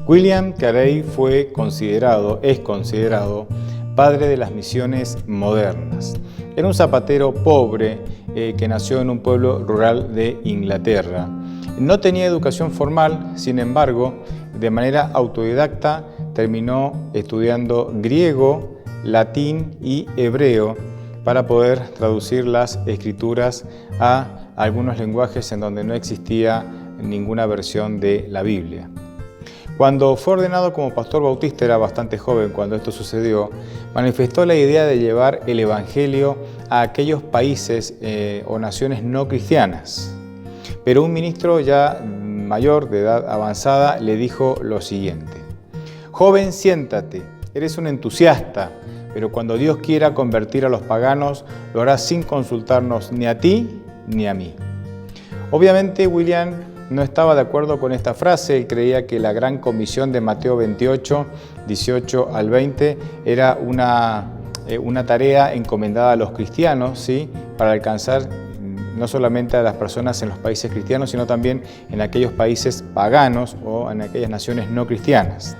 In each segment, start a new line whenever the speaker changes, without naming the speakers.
William Carey es considerado padre de las misiones modernas. Era un zapatero pobre que nació en un pueblo rural de Inglaterra. No tenía educación formal, sin embargo, de manera autodidacta terminó estudiando griego, latín y hebreo para poder traducir las escrituras a algunos lenguajes en donde no existía ninguna versión de la Biblia. Cuando fue ordenado como pastor bautista, era bastante joven cuando esto sucedió, manifestó la idea de llevar el Evangelio a aquellos países o naciones no cristianas. Pero un ministro ya mayor, de edad avanzada, le dijo lo siguiente: «Joven, siéntate, eres un entusiasta, pero cuando Dios quiera convertir a los paganos, lo hará sin consultarnos ni a ti ni a mí». Obviamente, William no estaba de acuerdo con esta frase. Él creía que la gran comisión de Mateo 28, 18 al 20 era una tarea encomendada a los cristianos, ¿sí?, para alcanzar no solamente a las personas en los países cristianos, sino también en aquellos países paganos o en aquellas naciones no cristianas.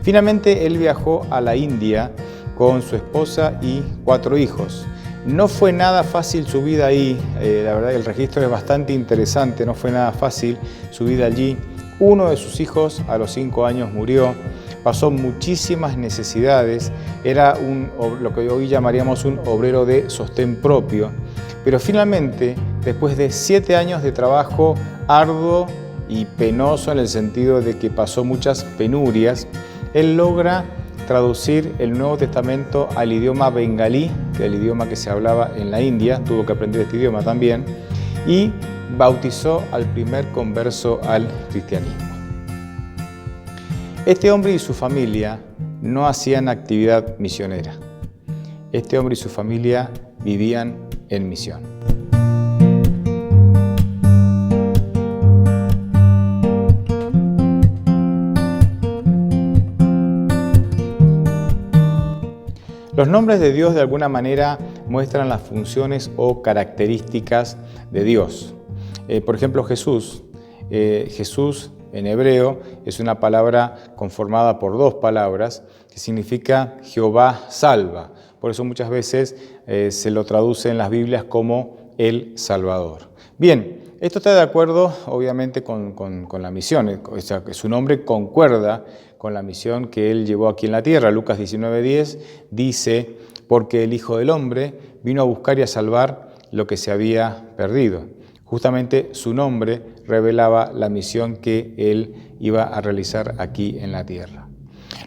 Finalmente, él viajó a la India con su esposa y 4 hijos. No fue nada fácil su vida ahí, la verdad que el registro es bastante interesante, no fue nada fácil su vida allí. Uno de sus hijos a los 5 años murió, pasó muchísimas necesidades, era lo que hoy llamaríamos un obrero de sostén propio, pero finalmente, después de 7 años de trabajo arduo y penoso en el sentido de que pasó muchas penurias, él logra traducir el Nuevo Testamento al idioma bengalí, que es el idioma que se hablaba en la India, tuvo que aprender este idioma también, y bautizó al primer converso al cristianismo. Este hombre y su familia no hacían actividad misionera. Este hombre y su familia vivían en misión. Los nombres de Dios de alguna manera muestran las funciones o características de Dios. Por ejemplo, Jesús. Jesús en hebreo es una palabra conformada por 2 palabras que significa Jehová salva. Por eso muchas veces se lo traduce en las Biblias como el Salvador. Bien, esto está de acuerdo obviamente con la misión, o sea, que su nombre concuerda con la misión que él llevó aquí en la tierra. Lucas 19:10 dice: «Porque el Hijo del Hombre vino a buscar y a salvar lo que se había perdido». Justamente su nombre revelaba la misión que él iba a realizar aquí en la tierra.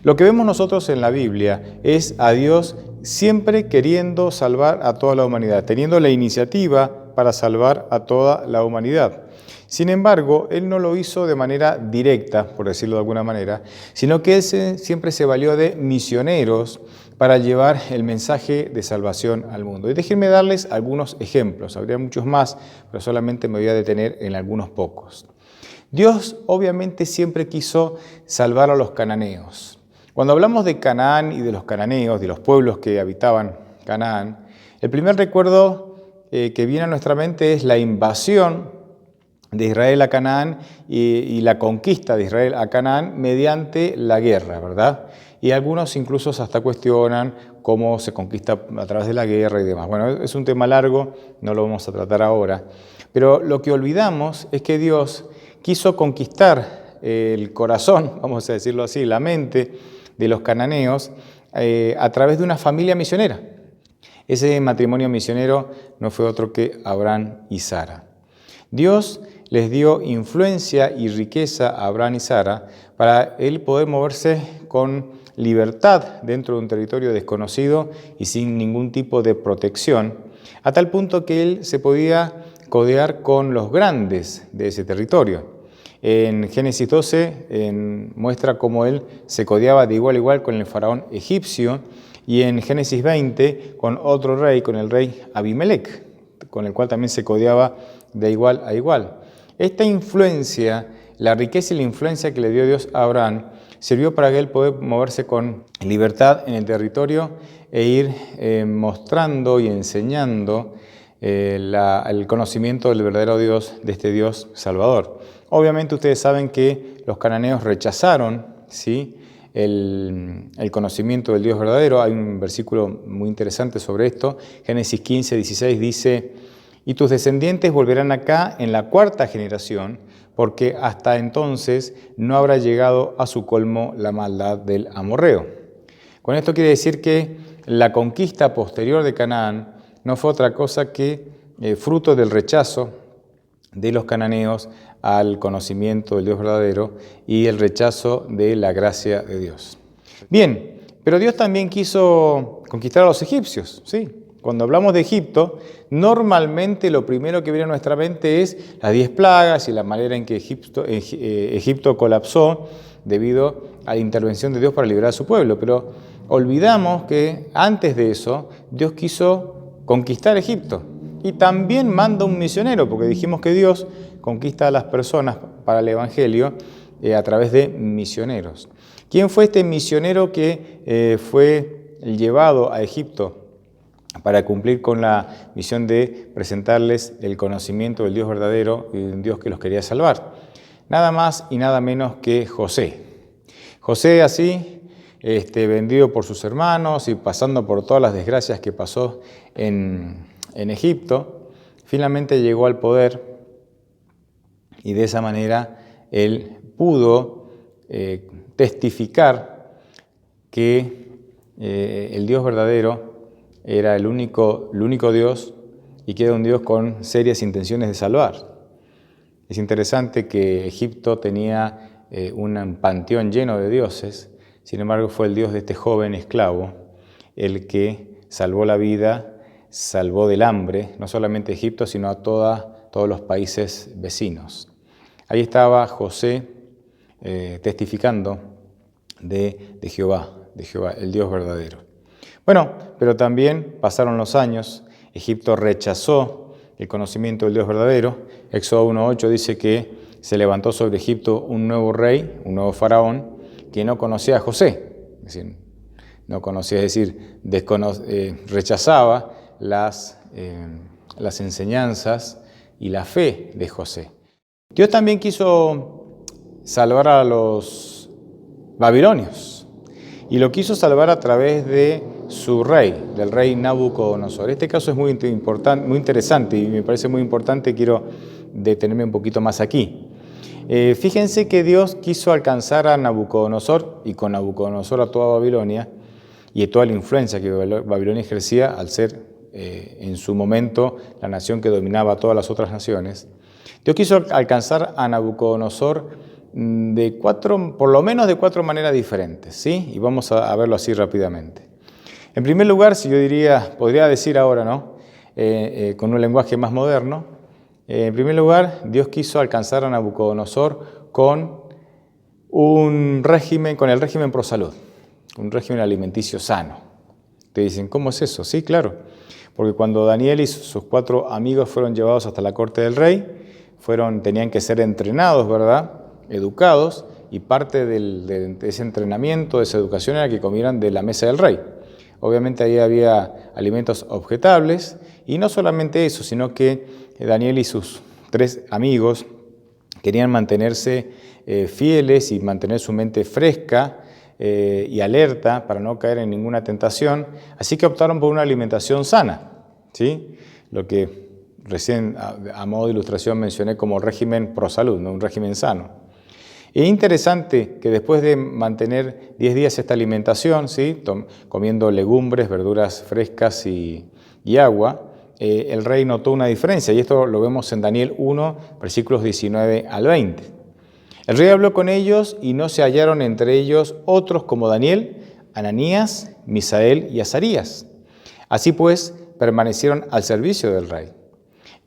Lo que vemos nosotros en la Biblia es a Dios siempre queriendo salvar a toda la humanidad, teniendo la iniciativa para salvar a toda la humanidad. Sin embargo, Él no lo hizo de manera directa, por decirlo de alguna manera, sino que Él siempre se valió de misioneros para llevar el mensaje de salvación al mundo. Y déjenme darles algunos ejemplos, habría muchos más, pero solamente me voy a detener en algunos pocos. Dios obviamente siempre quiso salvar a los cananeos. Cuando hablamos de Canaán y de los cananeos, de los pueblos que habitaban Canaán, el primer recuerdo que viene a nuestra mente es la invasión de Israel a Canaán y la conquista de Israel a Canaán mediante la guerra, ¿verdad? Y algunos incluso hasta cuestionan cómo se conquista a través de la guerra y demás. Bueno, es un tema largo, no lo vamos a tratar ahora. Pero lo que olvidamos es que Dios quiso conquistar el corazón, vamos a decirlo así, la mente de los cananeos a través de una familia misionera. Ese matrimonio misionero no fue otro que Abraham y Sara. Dios les dio influencia y riqueza a Abraham y Sara para él poder moverse con libertad dentro de un territorio desconocido y sin ningún tipo de protección, a tal punto que él se podía codear con los grandes de ese territorio. En Génesis 12 muestra cómo él se codeaba de igual a igual con el faraón egipcio, y en Génesis 20 con otro rey, con el rey Abimelec, con el cual también se codeaba de igual a igual. Esta influencia, la riqueza y la influencia que le dio Dios a Abraham, sirvió para que él pueda moverse con libertad en el territorio e ir mostrando y enseñando el conocimiento del verdadero Dios, de este Dios Salvador. Obviamente ustedes saben que los cananeos rechazaron ¿sí? el conocimiento del Dios verdadero. Hay un versículo muy interesante sobre esto. Génesis 15, 16 dice: «Y tus descendientes volverán acá en la cuarta generación, porque hasta entonces no habrá llegado a su colmo la maldad del amorreo». Con esto quiere decir que la conquista posterior de Canaán no fue otra cosa que fruto del rechazo de los cananeos al conocimiento del Dios verdadero y el rechazo de la gracia de Dios. Bien, pero Dios también quiso conquistar a los egipcios, ¿sí? Cuando hablamos de Egipto, normalmente lo primero que viene a nuestra mente es las 10 plagas y la manera en que Egipto colapsó debido a la intervención de Dios para liberar a su pueblo. Pero olvidamos que antes de eso, Dios quiso conquistar Egipto. Y también manda un misionero, porque dijimos que Dios conquista a las personas para el Evangelio a través de misioneros. ¿Quién fue este misionero que fue llevado a Egipto para cumplir con la misión de presentarles el conocimiento del Dios verdadero y de un Dios que los quería salvar? Nada más y nada menos que José. José así, vendido por sus hermanos y pasando por todas las desgracias que pasó en Egipto, finalmente llegó al poder y de esa manera él pudo testificar que el Dios verdadero era el único Dios y que era un Dios con serias intenciones de salvar. Es interesante que Egipto tenía un panteón lleno de dioses, sin embargo fue el Dios de este joven esclavo el que salvó la vida, salvó del hambre, no solamente a Egipto, sino a todos los países vecinos. Ahí estaba José testificando de Jehová, el Dios verdadero. Bueno, pero también pasaron los años, Egipto rechazó el conocimiento del Dios verdadero. Éxodo 1:8 dice que se levantó sobre Egipto un nuevo rey, un nuevo faraón, que no conocía a José. Es decir, no conocía, es decir, rechazaba las enseñanzas y la fe de José. Dios también quiso salvar a los babilonios y lo quiso salvar a través de su rey, del rey Nabucodonosor. Este caso es muy interesante y me parece muy importante, quiero detenerme un poquito más aquí. Fíjense que Dios quiso alcanzar a Nabucodonosor y con Nabucodonosor a toda Babilonia y a toda la influencia que Babilonia ejercía al ser en su momento la nación que dominaba a todas las otras naciones. Dios quiso alcanzar a Nabucodonosor por lo menos de 4 maneras diferentes, ¿sí? Y vamos a verlo así rápidamente. En primer lugar, podría decir ahora, ¿no? Con un lenguaje más moderno, en primer lugar, Dios quiso alcanzar a Nabucodonosor con el régimen pro salud, un régimen alimenticio sano. Te dicen, ¿cómo es eso? Sí, claro, porque cuando Daniel y sus 4 amigos fueron llevados hasta la corte del rey, tenían que ser entrenados, ¿verdad? Educados, y parte de ese entrenamiento, de esa educación era que comieran de la mesa del rey. Obviamente ahí había alimentos objetables, y no solamente eso, sino que Daniel y sus 3 amigos querían mantenerse fieles y mantener su mente fresca y alerta para no caer en ninguna tentación, así que optaron por una alimentación sana, ¿sí? Lo que recién a modo de ilustración mencioné como régimen pro salud, ¿no? Un régimen sano. Es interesante que después de mantener 10 días esta alimentación, ¿sí? Comiendo legumbres, verduras frescas y agua, el rey notó una diferencia, y esto lo vemos en Daniel 1, versículos 19 al 20. El rey habló con ellos y no se hallaron entre ellos otros como Daniel, Ananías, Misael y Azarías. Así pues, permanecieron al servicio del rey.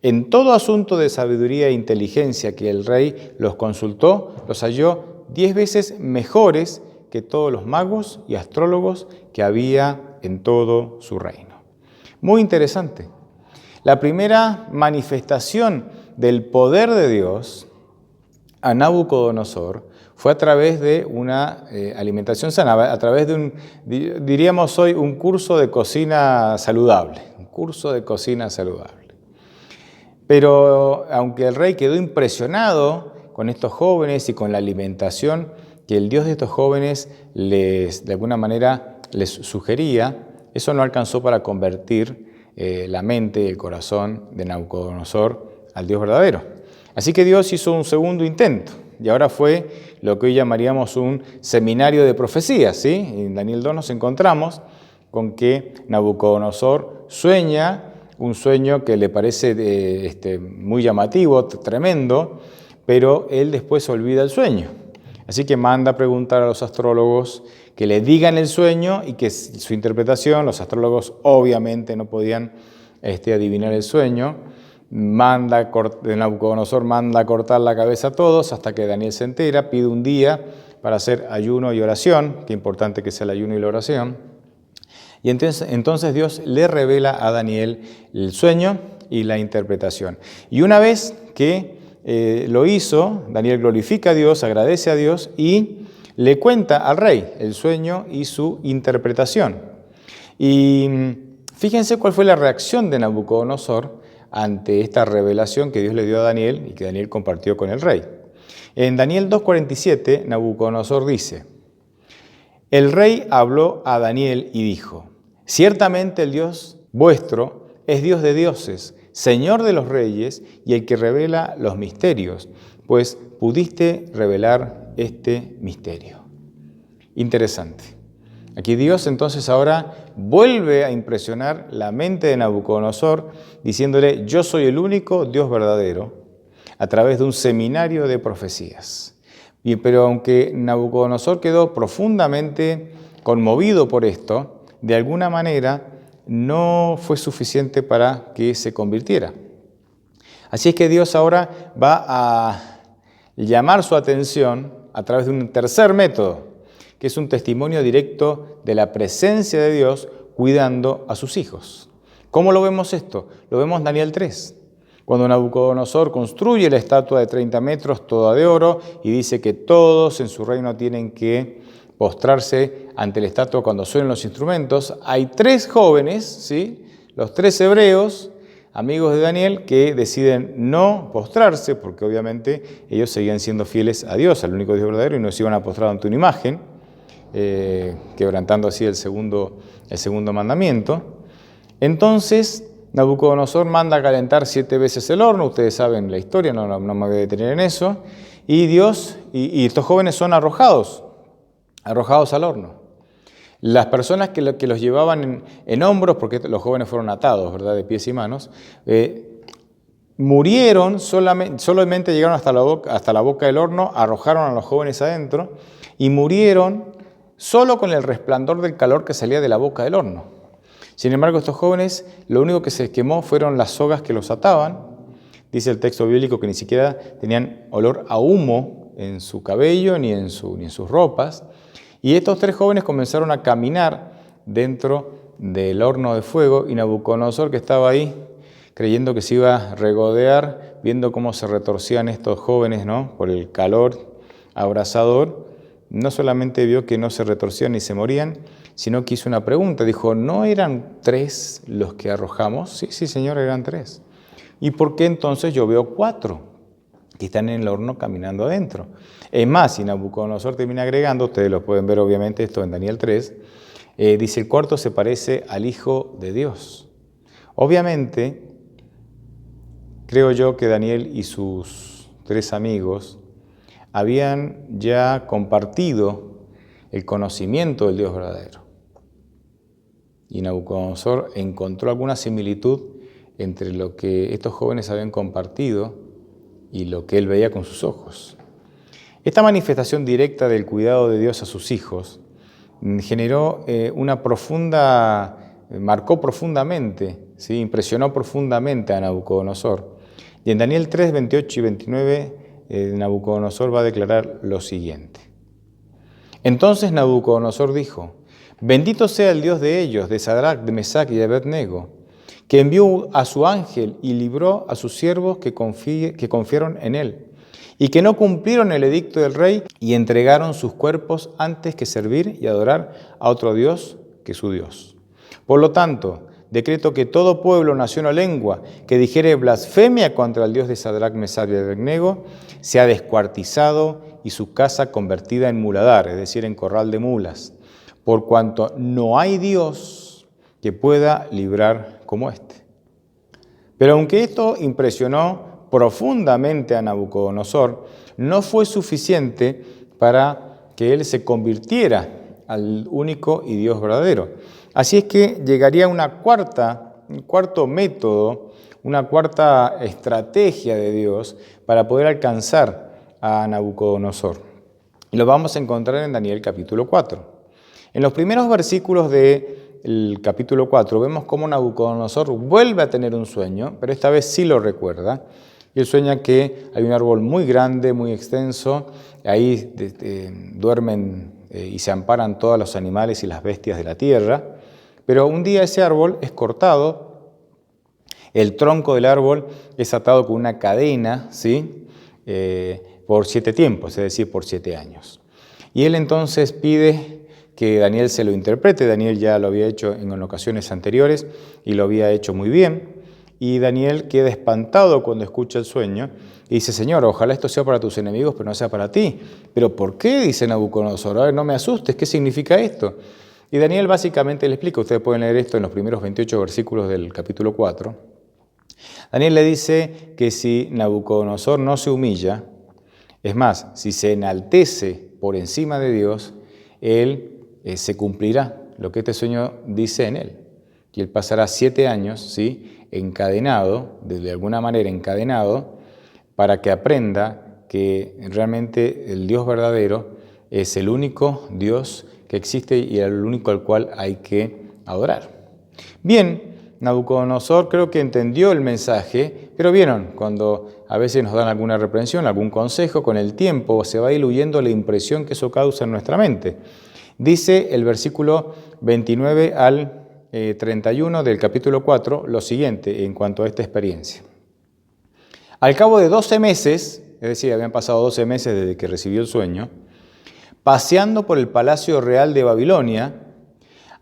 En todo asunto de sabiduría e inteligencia que el rey los consultó, los halló 10 veces mejores que todos los magos y astrólogos que había en todo su reino. Muy interesante. La primera manifestación del poder de Dios a Nabucodonosor fue a través de una alimentación sana, a través de diríamos hoy, un curso de cocina saludable, Pero aunque el rey quedó impresionado con estos jóvenes y con la alimentación que el Dios de estos jóvenes de alguna manera les sugería, eso no alcanzó para convertir la mente y el corazón de Nabucodonosor al Dios verdadero. Así que Dios hizo un segundo intento y ahora fue lo que hoy llamaríamos un seminario de profecías, ¿sí? En Daniel 2 nos encontramos con que Nabucodonosor sueña un sueño que le parece muy llamativo, tremendo, pero él después olvida el sueño. Así que manda a preguntar a los astrólogos que le digan el sueño y que su interpretación, los astrólogos obviamente no podían adivinar el sueño. Nabucodonosor manda a cortar la cabeza a todos hasta que Daniel se entera, pide un día para hacer ayuno y oración, qué importante que sea el ayuno y la oración. Y entonces Dios le revela a Daniel el sueño y la interpretación. Y una vez que lo hizo, Daniel glorifica a Dios, agradece a Dios y le cuenta al rey el sueño y su interpretación. Y fíjense cuál fue la reacción de Nabucodonosor ante esta revelación que Dios le dio a Daniel y que Daniel compartió con el rey. En Daniel 2:47, Nabucodonosor dice: el rey habló a Daniel y dijo: ciertamente el Dios vuestro es Dios de dioses, Señor de los reyes y el que revela los misterios, pues pudiste revelar este misterio. Interesante. Aquí Dios entonces ahora vuelve a impresionar la mente de Nabucodonosor diciéndole: yo soy el único Dios verdadero, a través de un seminario de profecías. Pero aunque Nabucodonosor quedó profundamente conmovido por esto, de alguna manera no fue suficiente para que se convirtiera. Así es que Dios ahora va a llamar su atención a través de un tercer método, que es un testimonio directo de la presencia de Dios cuidando a sus hijos. ¿Cómo lo vemos esto? Lo vemos en Daniel 3. Cuando Nabucodonosor construye la estatua de 30 metros, toda de oro, y dice que todos en su reino tienen que postrarse ante la estatua cuando suenen los instrumentos, hay 3 jóvenes, ¿sí? Los 3 hebreos, amigos de Daniel, que deciden no postrarse, porque obviamente ellos seguían siendo fieles a Dios, al único Dios verdadero, y no se iban a postrar ante una imagen, quebrantando así el segundo mandamiento. Entonces Nabucodonosor manda a calentar 7 veces el horno, ustedes saben la historia, no me voy a detener en eso, y Dios, y estos jóvenes son arrojados al horno. Las personas que los llevaban en hombros, porque los jóvenes fueron atados, ¿verdad?, de pies y manos, murieron, solamente llegaron hasta la boca del horno, arrojaron a los jóvenes adentro y murieron solo con el resplandor del calor que salía de la boca del horno. Sin embargo, estos jóvenes, lo único que se quemó fueron las sogas que los ataban. Dice el texto bíblico que ni siquiera tenían olor a humo en su cabello ni en sus ropas. Y estos 3 jóvenes comenzaron a caminar dentro del horno de fuego y Nabucodonosor, que estaba ahí, creyendo que se iba a regodear, viendo cómo se retorcían estos jóvenes, ¿no?, por el calor abrasador, no solamente vio que no se retorcían ni se morían, sino que hizo una pregunta. Dijo: ¿no eran 3 los que arrojamos? Sí, Señor, eran 3. ¿Y por qué entonces yo veo 4 que están en el horno caminando adentro? Es más, y Nabucodonosor termina agregando, ustedes lo pueden ver obviamente esto en Daniel 3, dice: el cuarto se parece al Hijo de Dios. Obviamente, creo yo que Daniel y sus 3 amigos habían ya compartido el conocimiento del Dios verdadero. Y Nabucodonosor encontró alguna similitud entre lo que estos jóvenes habían compartido y lo que él veía con sus ojos. Esta manifestación directa del cuidado de Dios a sus hijos generó marcó profundamente, ¿sí?, impresionó profundamente a Nabucodonosor. Y en Daniel 3, 28 y 29, Nabucodonosor va a declarar lo siguiente: entonces Nabucodonosor dijo: bendito sea el Dios de ellos, de Sadrac, de Mesac y de Abed-nego, que envió a su ángel y libró a sus siervos que confiaron en él, y que no cumplieron el edicto del rey y entregaron sus cuerpos antes que servir y adorar a otro Dios que su Dios. Por lo tanto, decreto que todo pueblo, nación o lengua que dijere blasfemia contra el Dios de Sadrac, Mesac y Abed-nego sea descuartizado y su casa convertida en muladar, es decir, en corral de mulas, por cuanto no hay Dios que pueda librar como éste. Pero aunque esto impresionó profundamente a Nabucodonosor, no fue suficiente para que él se convirtiera al único y Dios verdadero. Así es que llegaría un cuarto método, una cuarta estrategia de Dios para poder alcanzar a Nabucodonosor. Y lo vamos a encontrar en Daniel capítulo 4. En los primeros versículos del capítulo 4 vemos cómo Nabucodonosor vuelve a tener un sueño, pero esta vez sí lo recuerda. Y él sueña que hay un árbol muy grande, muy extenso, ahí duermen y se amparan todos los animales y las bestias de la tierra. Pero un día ese árbol es cortado, el tronco del árbol es atado con una cadena, ¿sí? Por 7 tiempos, es decir, por 7 años. Y él entonces pide que Daniel se lo interprete. Daniel ya lo había hecho en ocasiones anteriores y lo había hecho muy bien. Y Daniel queda espantado cuando escucha el sueño y dice: Señor, ojalá esto sea para tus enemigos, pero no sea para ti. ¿Pero por qué? Dice Nabucodonosor. A ver, no me asustes, ¿qué significa esto? Y Daniel básicamente le explica, ustedes pueden leer esto en los primeros 28 versículos del capítulo 4. Daniel le dice que si Nabucodonosor no se humilla, es más, si se enaltece por encima de Dios, él se cumplirá lo que este sueño dice en él. Y él pasará 7 años, ¿sí?, encadenado, de alguna manera encadenado, para que aprenda que realmente el Dios verdadero es el único Dios que existe y el único al cual hay que adorar. Bien, Nabucodonosor creo que entendió el mensaje, pero vieron, cuando a veces nos dan alguna reprensión, algún consejo, con el tiempo se va diluyendo la impresión que eso causa en nuestra mente. Dice el versículo 29 al 31 del capítulo 4 lo siguiente en cuanto a esta experiencia. Al cabo de 12 meses, es decir, habían pasado 12 meses desde que recibió el sueño, paseando por el palacio real de Babilonia,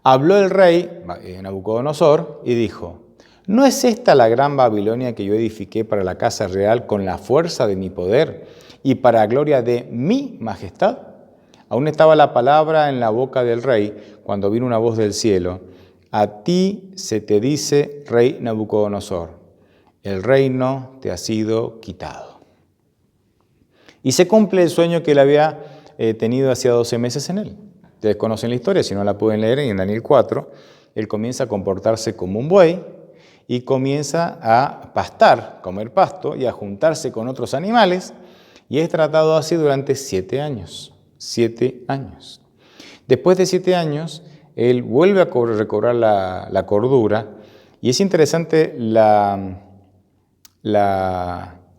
habló el rey Nabucodonosor y dijo: ¿no es esta la gran Babilonia que yo edifiqué para la casa real con la fuerza de mi poder y para gloria de mi majestad? Aún estaba la palabra en la boca del rey cuando vino una voz del cielo: a ti se te dice, rey Nabucodonosor, el reino te ha sido quitado. Y se cumple el sueño que él había tenido hacía 12 meses en él. Ustedes conocen la historia, si no la pueden leer en Daniel 4, él comienza a comportarse como un buey y comienza a pastar, comer pasto y a juntarse con otros animales, y es tratado así durante 7 años. 7 años. Después de 7 años, él vuelve a recobrar la cordura, y es interesante la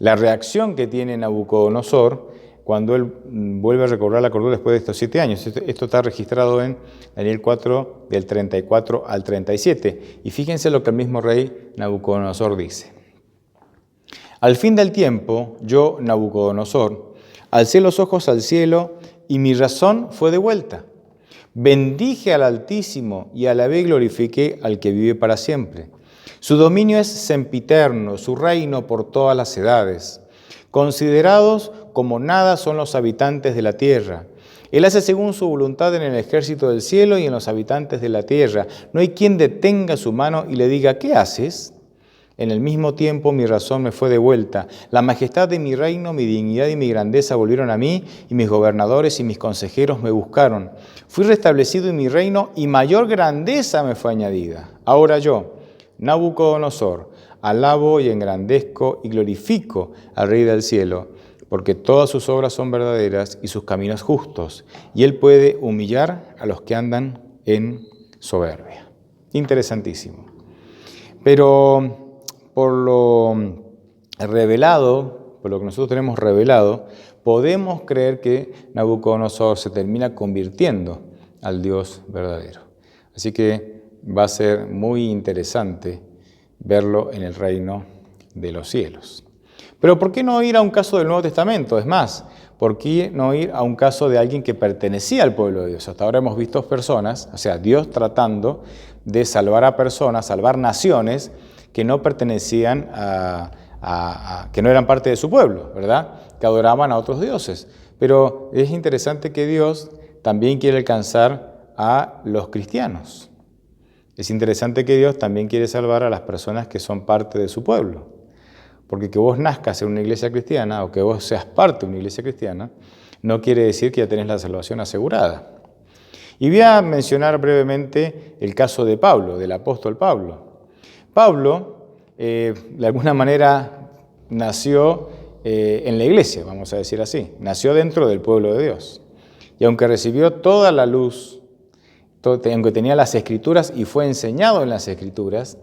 reacción que tiene Nabucodonosor cuando él vuelve a recobrar la cordura después de estos 7 años. Esto está registrado en Daniel 4, del 34 al 37. Y fíjense lo que el mismo rey Nabucodonosor dice. Al fin del tiempo, yo, Nabucodonosor, alcé los ojos al cielo y mi razón fue devuelta. Bendije al Altísimo y alabé y glorifiqué al que vive para siempre. Su dominio es sempiterno, su reino por todas las edades. Considerados como nada son los habitantes de la tierra. Él hace según su voluntad en el ejército del cielo y en los habitantes de la tierra. No hay quien detenga su mano y le diga: ¿qué haces? En el mismo tiempo mi razón me fue devuelta. La majestad de mi reino, mi dignidad y mi grandeza volvieron a mí, y mis gobernadores y mis consejeros me buscaron. Fui restablecido en mi reino y mayor grandeza me fue añadida. Ahora yo, Nabucodonosor, alabo y engrandezco y glorifico al Rey del cielo, porque todas sus obras son verdaderas y sus caminos justos, y él puede humillar a los que andan en soberbia. Interesantísimo. Pero por lo revelado, por lo que nosotros tenemos revelado, podemos creer que Nabucodonosor se termina convirtiendo al Dios verdadero. Así que va a ser muy interesante verlo en el reino de los cielos. Pero ¿por qué no ir a un caso del Nuevo Testamento? Es más, ¿por qué no ir a un caso de alguien que pertenecía al pueblo de Dios? Hasta ahora hemos visto personas, o sea, Dios tratando de salvar a personas, salvar naciones que no pertenecían que no eran parte de su pueblo, ¿verdad? Que adoraban a otros dioses. Pero es interesante que Dios también quiere alcanzar a los cristianos. Es interesante que Dios también quiere salvar a las personas que son parte de su pueblo. Porque que vos nazcas en una iglesia cristiana o que vos seas parte de una iglesia cristiana, no quiere decir que ya tenés la salvación asegurada. Y voy a mencionar brevemente el caso de Pablo, del apóstol Pablo. Pablo, de alguna manera, nació en la iglesia, vamos a decir así. Nació dentro del pueblo de Dios. Y aunque recibió toda la luz, aunque tenía las Escrituras y fue enseñado en las Escrituras,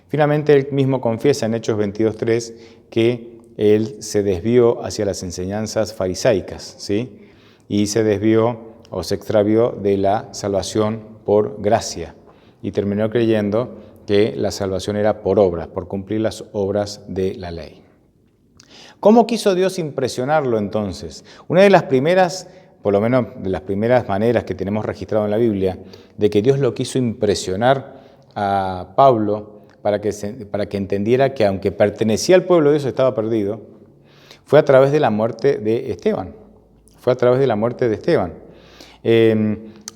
finalmente él mismo confiesa en Hechos 22:3 que él se desvió hacia las enseñanzas farisaicas, ¿sí? Y se desvió o se extravió de la salvación por gracia y terminó creyendo que la salvación era por obras, por cumplir las obras de la ley. ¿Cómo quiso Dios impresionarlo entonces? Una de las primeras, por lo menos de las primeras maneras que tenemos registrado en la Biblia, de que Dios lo quiso impresionar a Pablo para que entendiera que aunque pertenecía al pueblo de Dios estaba perdido, fue a través de la muerte de Esteban. Fue a través de la muerte de Esteban.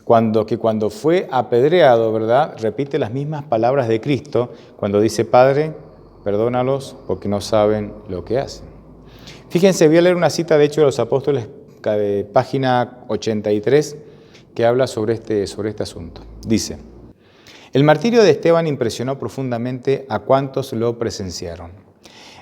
Cuando fue apedreado, ¿verdad? Repite las mismas palabras de Cristo cuando dice: Padre, perdónalos porque no saben lo que hacen. Fíjense, voy a leer una cita de Hechos de los Apóstoles, página 83, que habla sobre este asunto. Dice: el martirio de Esteban impresionó profundamente a cuantos lo presenciaron.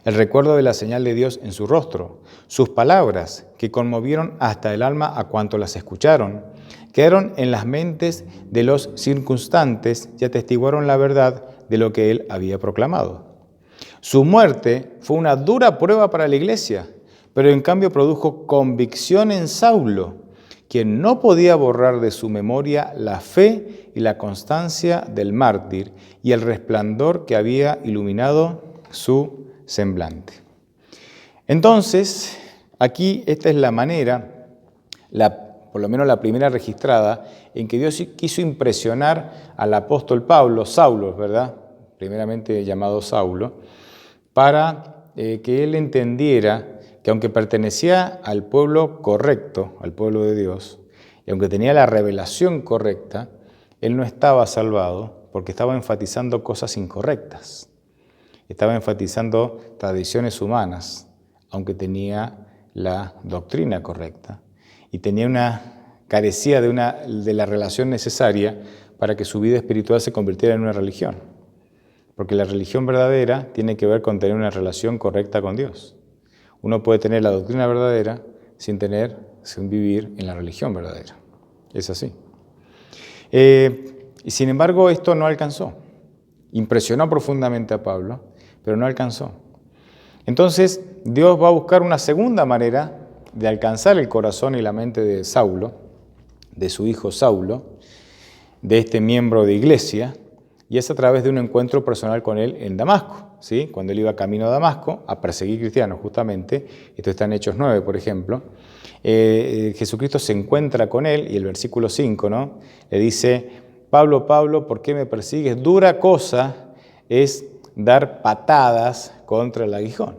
El recuerdo de la señal de Dios en su rostro, sus palabras, que conmovieron hasta el alma a cuantos las escucharon, quedaron en las mentes de los circunstantes y atestiguaron la verdad de lo que él había proclamado. Su muerte fue una dura prueba para la iglesia, pero en cambio produjo convicción en Saulo, quien no podía borrar de su memoria la fe y la constancia del mártir y el resplandor que había iluminado su semblante. Entonces, aquí esta es la manera, por lo menos la primera registrada, en que Dios quiso impresionar al apóstol Pablo, Saulo, ¿verdad? Primeramente llamado Saulo, para que él entendiera que aunque pertenecía al pueblo correcto, al pueblo de Dios, y aunque tenía la revelación correcta, él no estaba salvado porque estaba enfatizando cosas incorrectas. Estaba enfatizando tradiciones humanas, aunque tenía la doctrina correcta. Y carecía de la relación necesaria para que su vida espiritual se convirtiera en una religión. Porque la religión verdadera tiene que ver con tener una relación correcta con Dios. Uno puede tener la doctrina verdadera sin vivir en la religión verdadera. Es así. Y sin embargo, esto no alcanzó. Impresionó profundamente a Pablo, pero no alcanzó. Entonces, Dios va a buscar una segunda manera de alcanzar el corazón y la mente de Saulo, de su hijo Saulo, de este miembro de iglesia, y es a través de un encuentro personal con él en Damasco, ¿sí? Cuando él iba camino a Damasco a perseguir cristianos justamente, esto está en Hechos 9, por ejemplo, Jesucristo se encuentra con él y el versículo 5, ¿no? Le dice: Pablo, Pablo, ¿por qué me persigues? Dura cosa es dar patadas contra el aguijón.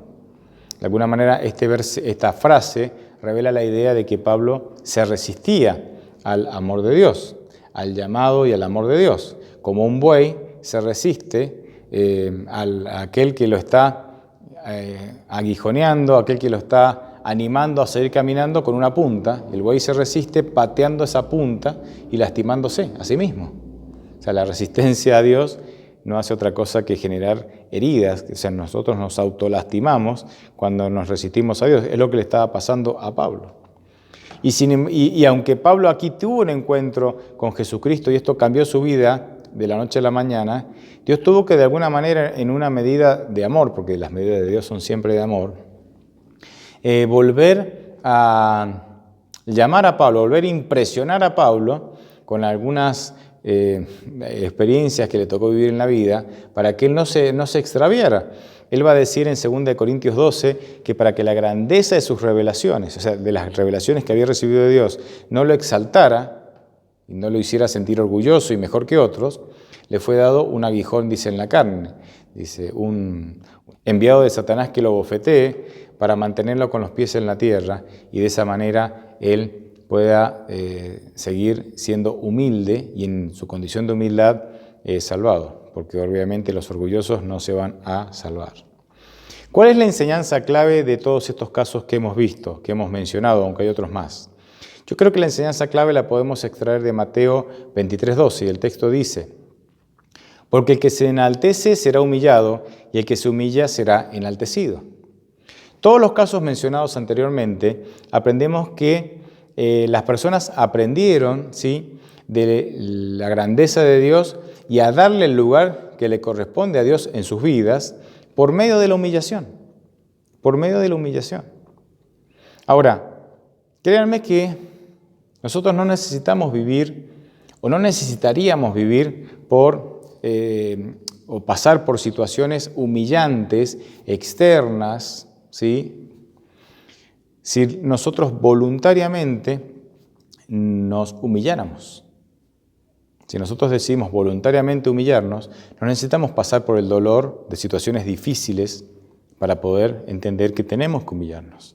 De alguna manera esta frase revela la idea de que Pablo se resistía al amor de Dios, al llamado y al amor de Dios. Como un buey se resiste a aquel que lo está aguijoneando, aquel que lo está animando a seguir caminando con una punta. El buey se resiste pateando esa punta y lastimándose a sí mismo. O sea, la resistencia a Dios no hace otra cosa que generar heridas. O sea, nosotros nos autolastimamos cuando nos resistimos a Dios. Es lo que le estaba pasando a Pablo. Y aunque Pablo aquí tuvo un encuentro con Jesucristo y esto cambió su vida de la noche a la mañana, Dios tuvo que de alguna manera, en una medida de amor, porque las medidas de Dios son siempre de amor, volver a llamar a Pablo, volver a impresionar a Pablo con algunas experiencias que le tocó vivir en la vida, para que él no se extraviara. Él va a decir en 2 Corintios 12 que para que la grandeza de sus revelaciones, o sea, de las revelaciones que había recibido de Dios, no lo exaltara, y no lo hiciera sentir orgulloso y mejor que otros, le fue dado un aguijón, dice, en la carne. Dice, un enviado de Satanás que lo bofetee para mantenerlo con los pies en la tierra y de esa manera él pueda seguir siendo humilde y en su condición de humildad salvado, porque obviamente los orgullosos no se van a salvar. ¿Cuál es la enseñanza clave de todos estos casos que hemos visto, que hemos mencionado, aunque hay otros más? Yo creo que la enseñanza clave la podemos extraer de Mateo 23:12 y el texto dice: porque el que se enaltece será humillado y el que se humilla será enaltecido. Todos los casos mencionados anteriormente aprendemos que las personas aprendieron, ¿sí?, de la grandeza de Dios y a darle el lugar que le corresponde a Dios en sus vidas por medio de la humillación. Por medio de la humillación. Ahora, créanme que nosotros no necesitamos vivir o no necesitaríamos vivir o pasar por situaciones humillantes, externas, ¿sí?, si nosotros voluntariamente nos humilláramos. Si nosotros decidimos voluntariamente humillarnos, no necesitamos pasar por el dolor de situaciones difíciles para poder entender que tenemos que humillarnos.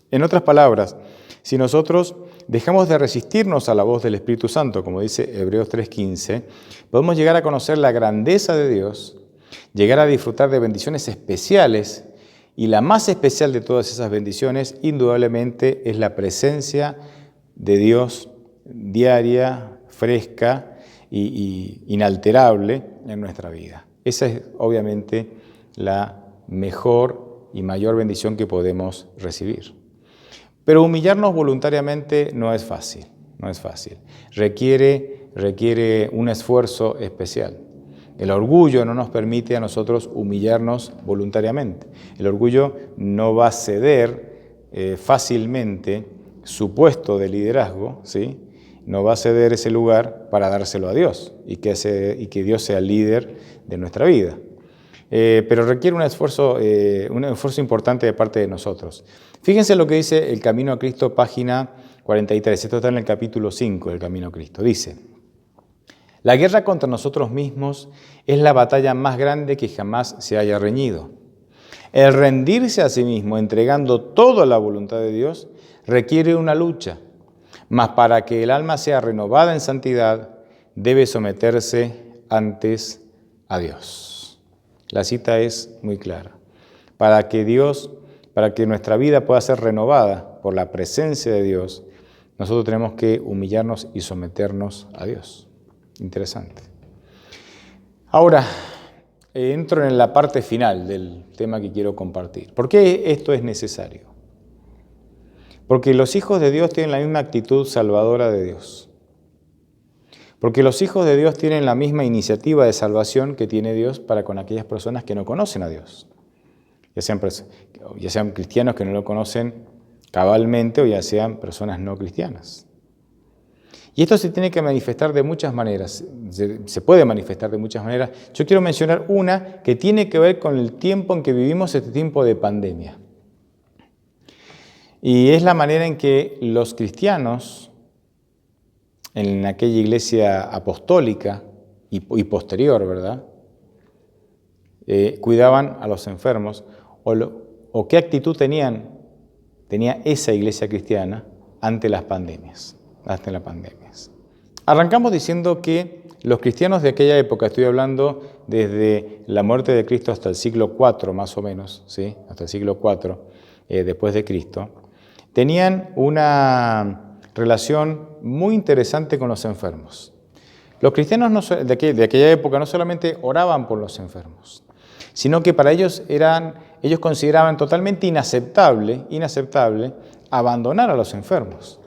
En otras palabras, si nosotros dejamos de resistirnos a la voz del Espíritu Santo, como dice Hebreos 3:15, podemos llegar a conocer la grandeza de Dios, llegar a disfrutar de bendiciones especiales, y la más especial de todas esas bendiciones, indudablemente, es la presencia de Dios diaria, fresca y inalterable en nuestra vida. Esa es obviamente la mejor y mayor bendición que podemos recibir. Pero humillarnos voluntariamente no es fácil, no es fácil. Requiere un esfuerzo especial. El orgullo no nos permite a nosotros humillarnos voluntariamente. El orgullo no va a ceder fácilmente su puesto de liderazgo, ¿sí?, no va a ceder ese lugar para dárselo a Dios y que Dios sea el líder de nuestra vida. Pero requiere un esfuerzo importante de parte de nosotros. Fíjense lo que dice El Camino a Cristo, página 43. Esto está en el capítulo 5 del Camino a Cristo. Dice: la guerra contra nosotros mismos es la batalla más grande que jamás se haya reñido. El rendirse a sí mismo, entregando toda la voluntad de Dios, requiere una lucha. Mas para que el alma sea renovada en santidad, debe someterse antes a Dios. La cita es muy clara. Para que nuestra vida pueda ser renovada por la presencia de Dios, nosotros tenemos que humillarnos y someternos a Dios. Interesante. Ahora, entro en la parte final del tema que quiero compartir. ¿Por qué esto es necesario? Porque los hijos de Dios tienen la misma actitud salvadora de Dios. Porque los hijos de Dios tienen la misma iniciativa de salvación que tiene Dios para con aquellas personas que no conocen a Dios. Ya sean cristianos que no lo conocen cabalmente o ya sean personas no cristianas. Y esto se tiene que manifestar de muchas maneras, se puede manifestar de muchas maneras. Yo quiero mencionar una que tiene que ver con el tiempo en que vivimos, este tiempo de pandemia. Y es la manera en que los cristianos, en aquella iglesia apostólica y posterior, ¿verdad?, cuidaban a los enfermos, o qué actitud tenía esa iglesia cristiana ante las pandemias. Arrancamos diciendo que los cristianos de aquella época, estoy hablando desde la muerte de Cristo hasta el siglo IV más o menos, ¿sí?, hasta el siglo IV después de Cristo, tenían una relación muy interesante con los enfermos. Los cristianos de aquella época no solamente oraban por los enfermos, sino que para ellos consideraban totalmente inaceptable abandonar a los enfermos.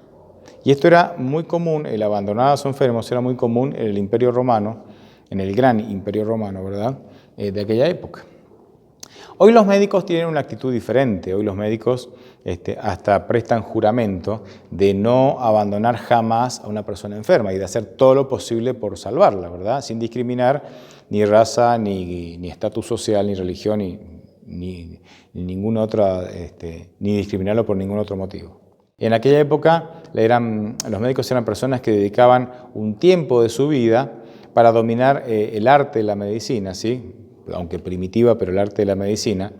Y esto era muy común, el abandonar a los enfermos era muy común en el Imperio Romano, en el gran Imperio Romano, ¿verdad?, de aquella época. Hoy los médicos tienen una actitud diferente. Hoy los médicos hasta prestan juramento de no abandonar jamás a una persona enferma y de hacer todo lo posible por salvarla, ¿verdad?, sin discriminar ni raza, ni estatus social, ni religión, ni ninguna otra, ni discriminarlo por ningún otro motivo. En aquella época los médicos eran personas que dedicaban un tiempo de su vida para dominar el arte de la medicina, ¿sí? Aunque primitiva, pero el arte de la medicina,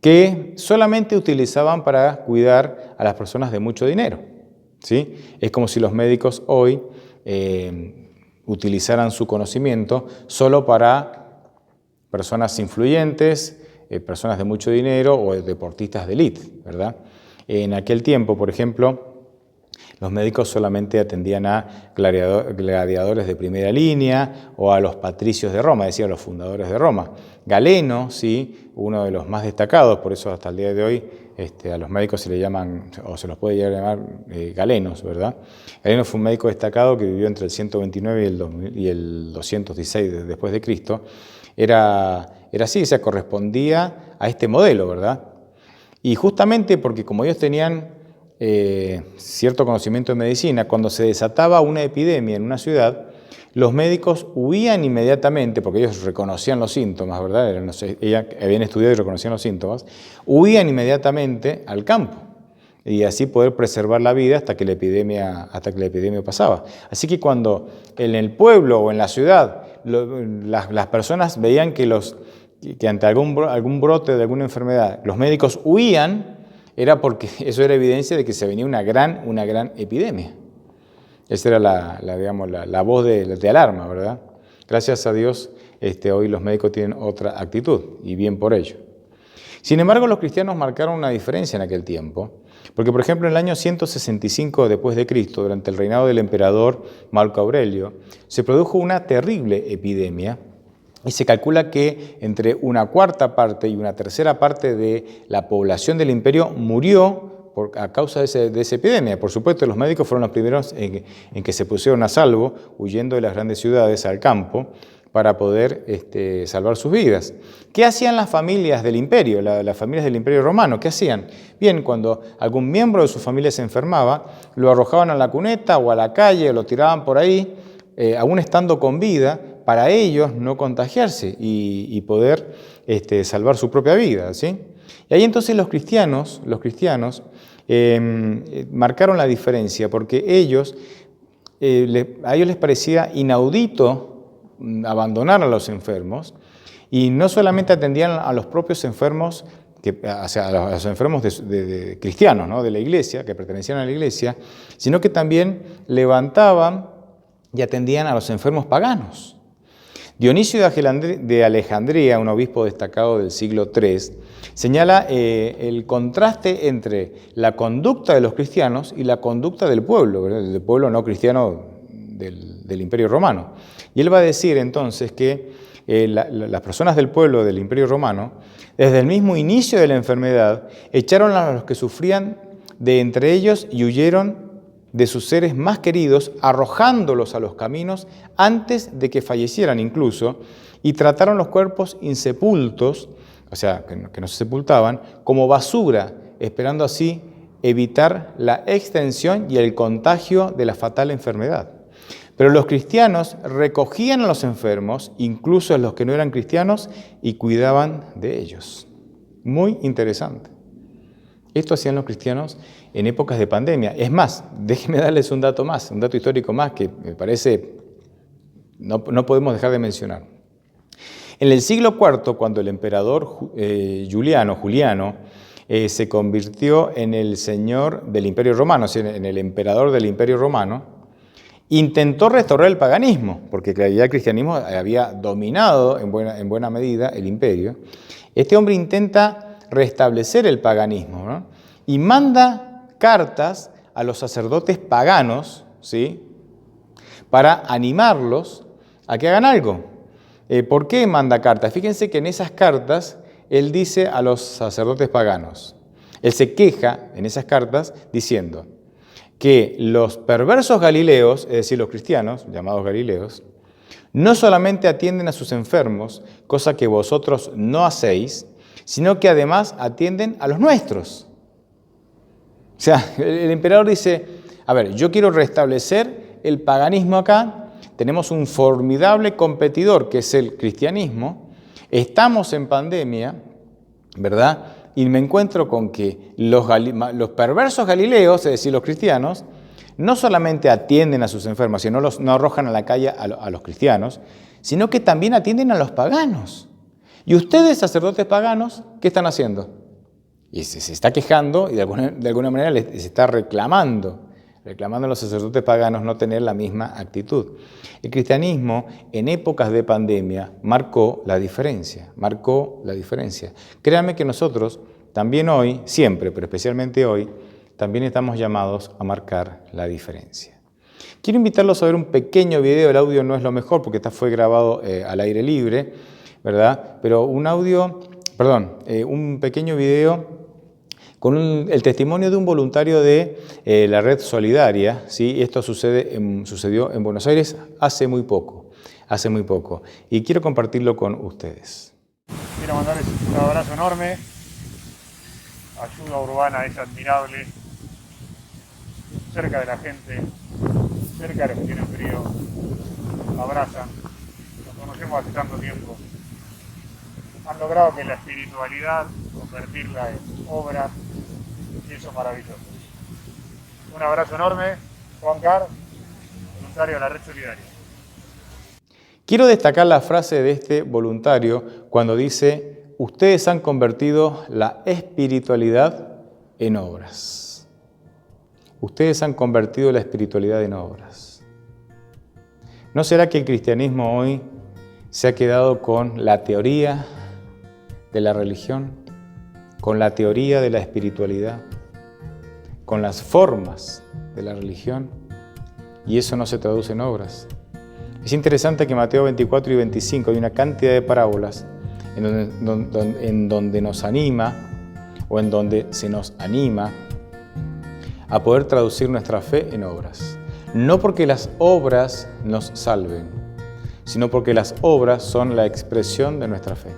que solamente utilizaban para cuidar a las personas de mucho dinero, ¿sí? Es como si los médicos hoy utilizaran su conocimiento solo para personas influyentes, personas de mucho dinero o deportistas de élite, ¿verdad? En aquel tiempo, por ejemplo, los médicos solamente atendían a gladiadores de primera línea o a los patricios de Roma, es decir, a los fundadores de Roma. Galeno, sí, uno de los más destacados, por eso hasta el día de hoy a los médicos se le llaman, o se los puede llegar a llamar galenos, ¿verdad? Galeno fue un médico destacado que vivió entre el 129 y el 216 después de Cristo. Era así, se correspondía a este modelo, ¿verdad? Y justamente porque como ellos tenían cierto conocimiento de medicina, cuando se desataba una epidemia en una ciudad, los médicos huían inmediatamente, porque ellos reconocían los síntomas, ¿verdad? Ellos habían estudiado y reconocían los síntomas, huían inmediatamente al campo y así poder preservar la vida hasta que la epidemia pasaba. Así que cuando en el pueblo o en la ciudad las personas veían que ante algún brote de alguna enfermedad los médicos huían, era porque eso era evidencia de que se venía una gran epidemia. Esa era la voz de alarma, ¿verdad? Gracias a Dios, hoy los médicos tienen otra actitud, y bien por ello. Sin embargo, los cristianos marcaron una diferencia en aquel tiempo, porque, por ejemplo, en el año 165 después de Cristo, durante el reinado del emperador Marco Aurelio, se produjo una terrible epidemia. Y se calcula que entre una cuarta parte y una tercera parte de la población del imperio murió a causa de esa epidemia. Por supuesto, los médicos fueron los primeros en que se pusieron a salvo, huyendo de las grandes ciudades al campo, para poder salvar sus vidas. ¿Qué hacían las familias del imperio, las familias del imperio romano? ¿Qué hacían? Bien, cuando algún miembro de su familia se enfermaba, lo arrojaban a la cuneta o a la calle, o lo tiraban por ahí, aún estando con vida, para ellos no contagiarse y poder salvar su propia vida, ¿sí? Y ahí entonces los cristianos marcaron la diferencia, porque a ellos les parecía inaudito abandonar a los enfermos, y no solamente atendían a los propios enfermos, a los enfermos de cristianos, ¿no? De la iglesia, que pertenecían a la iglesia, sino que también levantaban y atendían a los enfermos paganos. Dionisio de Alejandría, un obispo destacado del siglo III, señala el contraste entre la conducta de los cristianos y la conducta del pueblo, ¿verdad? Del pueblo no cristiano del Imperio Romano. Y él va a decir entonces que las personas del pueblo del Imperio Romano, desde el mismo inicio de la enfermedad, echaron a los que sufrían de entre ellos y huyeron de sus seres más queridos, arrojándolos a los caminos antes de que fallecieran incluso, y trataron los cuerpos insepultos, o sea, que no se sepultaban, como basura, esperando así evitar la extensión y el contagio de la fatal enfermedad. Pero los cristianos recogían a los enfermos, incluso a los que no eran cristianos, y cuidaban de ellos. Muy interesante. Esto hacían los cristianos en épocas de pandemia. Es más, déjenme darles un dato más, un dato histórico más que me parece no podemos dejar de mencionar. En el siglo IV, cuando el emperador Juliano se convirtió en el señor del Imperio Romano, o sea, en el emperador del Imperio Romano, intentó restaurar el paganismo, porque ya el cristianismo había dominado en buena medida el imperio. Este hombre intenta restablecer el paganismo, ¿no? Y manda cartas a los sacerdotes paganos, ¿sí?, para animarlos a que hagan algo. ¿Por qué manda cartas? Fíjense que en esas cartas él dice a los sacerdotes paganos, él se queja en esas cartas diciendo que los perversos galileos, es decir, los cristianos, llamados galileos, no solamente atienden a sus enfermos, cosa que vosotros no hacéis, sino que además atienden a los nuestros. O sea, el emperador dice, a ver, yo quiero restablecer el paganismo acá, tenemos un formidable competidor que es el cristianismo, estamos en pandemia, ¿verdad? y me encuentro con que los perversos galileos, es decir, los cristianos, no solamente atienden a sus enfermos, sino no arrojan a la calle a los cristianos, sino que también atienden a los paganos. Y ustedes, sacerdotes paganos, ¿qué están haciendo? Y se está quejando y de alguna manera les está reclamando a los sacerdotes paganos no tener la misma actitud. El cristianismo en épocas de pandemia marcó la diferencia. Créanme que nosotros también hoy, siempre, pero especialmente hoy, también estamos llamados a marcar la diferencia. Quiero invitarlos a ver un pequeño video. El audio no es lo mejor porque fue grabado al aire libre, ¿verdad? Pero un pequeño video con el testimonio de un voluntario de la Red Solidaria, ¿sí? Esto sucedió en Buenos Aires hace muy poco, y quiero compartirlo con ustedes.
Quiero mandarles un abrazo enorme. Ayuda urbana es admirable, cerca de la gente, cerca de los que tienen frío, abrazan, los conocemos hace tanto tiempo. Han logrado que la espiritualidad, convertirla en obra, y eso es maravilloso. Un abrazo enorme, Juan Car, voluntario de la Red Solidaria.
Quiero destacar la frase de este voluntario cuando dice: ustedes han convertido la espiritualidad en obras. Ustedes han convertido la espiritualidad en obras. ¿No será que el cristianismo hoy se ha quedado con la teoría de la religión, con la teoría de la espiritualidad, con las formas de la religión, y eso no se traduce en obras? Es interesante que en Mateo 24 y 25 hay una cantidad de parábolas en donde nos anima, o en donde se nos anima a poder traducir nuestra fe en obras. No porque las obras nos salven, sino porque las obras son la expresión de nuestra fe.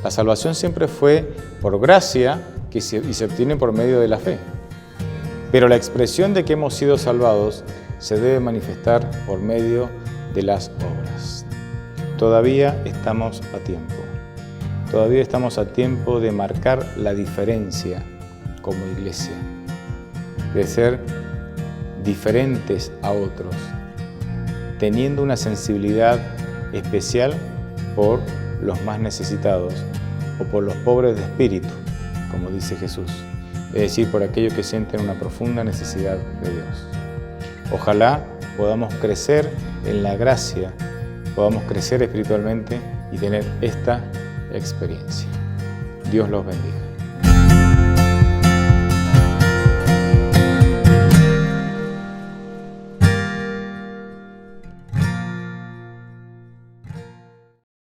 La salvación siempre fue por gracia y se obtiene por medio de la fe. Pero la expresión de que hemos sido salvados se debe manifestar por medio de las obras. Todavía estamos a tiempo. Todavía estamos a tiempo de marcar la diferencia como iglesia, de ser diferentes a otros, teniendo una sensibilidad especial por los más necesitados o por los pobres de espíritu, como dice Jesús, es decir, por aquellos que sienten una profunda necesidad de Dios. Ojalá podamos crecer en la gracia, podamos crecer espiritualmente y tener esta experiencia. Dios los bendiga.